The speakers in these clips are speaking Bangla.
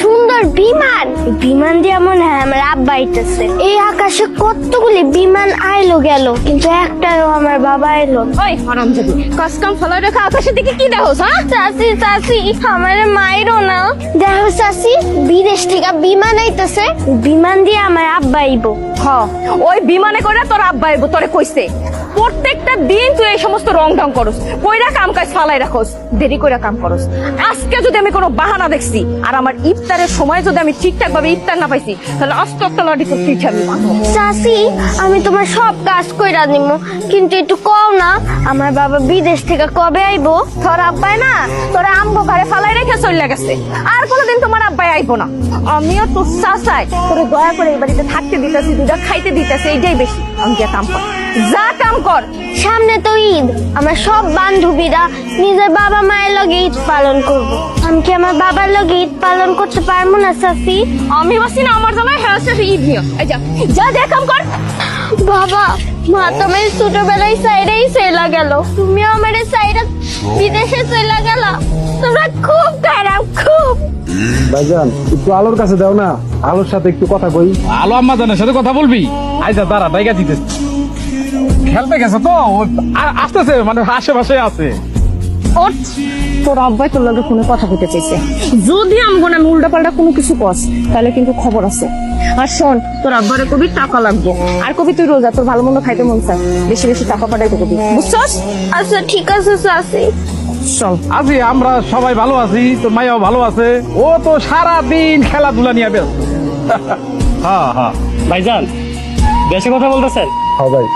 সুন্দর বিমান, বিমান দিয়ে মনে হয় আমার আব্বা আইতেছে। এই আকাশে কতগুলি বিমান আইলো গেল, কিন্তু একটাও আমার বাবা এলো। ওই হারামজাদি, কাজকাম ফেলা রেখে আকাশের দিকে কি দেখোস? হ্যাঁ চাচি চাচি, আমারে মাইরো না। দেখো চাচি, বিদেশ থেকে বিমান আইতেছে, বিমান দিয়ে আমার আব্বা আইবো। ওই বিমানে করে তোর আব্বা আইবো, তোরে কইছে। প্রত্যেকটা দিন তুই এই সমস্ত রং ঢং করস, কইরা কাম কাজ ফালাই রাখোস, দেরি কইরা কাম করস। আজকে যদি আমি কোনো বাহানা দেখছি আর আমার ইফতারের সময় যদি আমি ঠিকঠাক ভাবে ইফতার না পাইছি, তাহলে অষ্টকটা লাঠি তো আমি মানবো। চাচি, আমি তোমার সব কাজ কইরা নিমু, কিন্তু একটু কও না আমার বাবা বিদেশ থেকে কবে আইবো? তোর আব্বাই না তোরা আমগো ঘরে ফালাই রেখে চলে গেছে, আর কোনোদিন তোমার আব্বাই আইবো না। আমিও তো চাচাই তোরে দয়া করে এই বাড়িতে থাকতে দিতেছি, দুটা খাইতে দিতেছি, এইটাই বেশি। আমি গিয়ে কাম কর, যা কাম কর। সামনে তো ঈদ, আমরা সব বান্ধবীরা নিজের বাবা মায়ের লগে ঈদ পালন করব। আমি কি আমার বাবার লগে ঈদ পালন করতে পারবো না চাচি? আমি বসি না আমার জামাই হ্যাঁ ঈদ নিয়ে যা যা, যা কাম কর। বাবা, মা তোমার ছোটবেলায় সাইডেই চলে গেল, তুমিও আমার সাইডে বিদেশে চলে গেল। তোমরা খুব খারাপ, খুব। ভাইজান একটু আলোর কাছে দাও না, আলোর সাথে একটু কথা কই। আলো আম্মা জানের সাথে কথা বলবি? আইজা দাঁড়া, ডাইগা দিতেছে। খেলতে গেছে তো, আসতেছে, মানে আশেপাশে আছে। তোর আব্বাই তোর লগে ফোনে কথা বলতে চাইছে, যদি আমগো না উল্টা পাল্টা কোনো কিছু কস তাহলে কিন্তু খবর আছে। আর শোন, তোর আব্বারে কবি টাকা লাগবে, আর কবি তুই রোজা, তোর ভালো মন্দ খাইতে মন চায়, বেশি বেশি টাকা পাঠাইতে কবি, বুঝছস? আচ্ছা ঠিক আছে চাচি। চল আছি, আমরা সবাই ভালো আছি, তোর মাইয়াও ভালো আছে। ও তো সারাদিন খেলাধুলা নিয়ে ব্যস্ত। হ্যাঁ হ্যাঁ ভাইজান, দেশে কথা বলতেছেন? হ্যাঁ ভাই,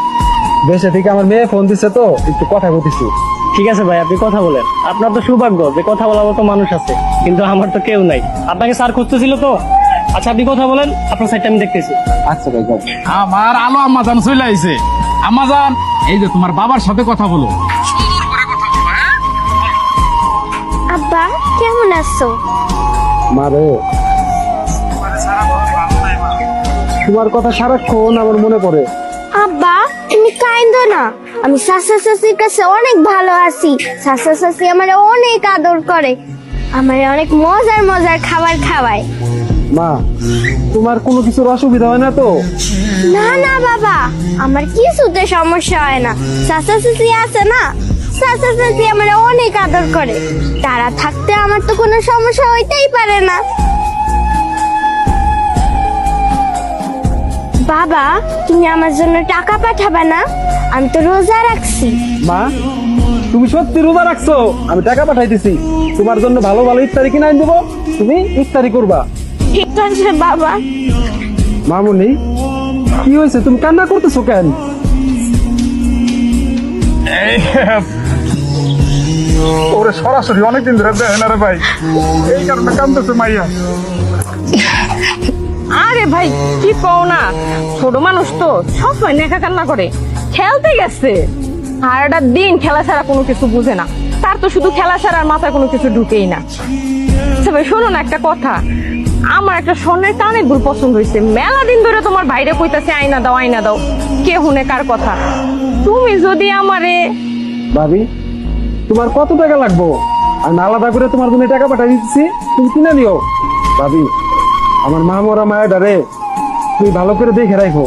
দেশে থেকে আমার মেয়ে ফোন দিছে তো একটু কথা বলতেছি। ঠিক আছে ভাই, আপনি কথা বলেন। আপনার তো সৌভাগ্য যে কথা বলার মতো মানুষ আছে, কিন্তু আমার তো কেউ নাই। আপনাকে স্যার খুঁজতেছিল তো। আচ্ছা আপনি কথা বলেন, আপনার সাইডটা আমি দেখতেছি। আচ্ছা ভাই যাও। আমার আলো আম্মা জান চলে আইছে। আম্মা জান, এই যে তোমার বাবার সাথে কথা বলো। আব্বা কেমন আছো? মা রে, তোমার কথা সারাক্ষণ আমার মনে পড়ে। আব্বা তুমি কাইন্দো না, আমি চাচা চাচির কাছে অনেক ভালো আছি। চাচা চাচি আমার অনেক আদর করে, আমার অনেক মজার মজার খাবার খাওয়ায়। মা, তোমার কোনো কিছুর অসুবিধা হয় না তো? না না বাবা, আমার কিছুতে সমস্যা হয় না। চাচা চাচি আছে না, চাচা চাচি আমার অনেক আদর করে, তারা থাকতে আমার তো কোনো সমস্যা হইতেই পারে না। বাবা, তুমি আমার জন্য টাকা পাঠাবে না? আমি তো রোজা রাখছি। মা, তুমি সত্যি রোজা রাখছো? আমি টাকা পাঠাইতেছি, তোমার জন্য ভালো ভালো ইফতারি কিনে আনি দেবো, তুমি ইফতারি করবা। ঠিক আছে বাবা। মামুনি, কি হয়েছে, তুমি কান্না করতেছো কেন? ওরে সরাসরি অনেকদিন ধরে দেখে না রে ভাই, এই কারণে কান্দতেছে মাইয়া। আরে ভাই কি কও না, ছোট মানুষ তো সবসময় নেকা কান্না করে। খেলতে গেছে, সারাটা দিন খেলা ছাড়া কোনো কিছু বুঝে না, তার তো শুধু খেলা ছাড়া আর মাথায় কোনো কিছু ঢুকেই না। আচ্ছা ভাই শোনো না একটা কথা, আমার একটা স্বর্ণের কানের দুল পছন্দ হয়েছে, মেলা দিন ধরে তোমার বাইরে কইতাছে আইনা দাও আইনা দাও, কে হুনে কার কথা। তুমি যদি আমারে। ভাবি, তোমার কত টাকা লাগবো? আমি আলাদা করে তোমার জন্য টাকা পাঠাই দিচ্ছি, তুমি কিনে নিও। ভাবি, আমার মা মরা মায়ের ডারে তুমি ভালো করে দেখে রাখো।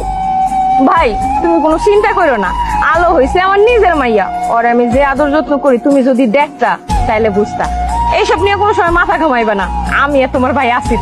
ভাই তুমি কোনো চিন্তা করো না, আলো হয়েছে আমার নিজের মাইয়া, ওর আমি যে আদর যত্ন করি তুমি যদি দেখতা তাইলে বুঝতা। এইসব নিয়ে কোনো সময় মাথা ঘামাইবে না, আমি আর তোমার ভাই আছি।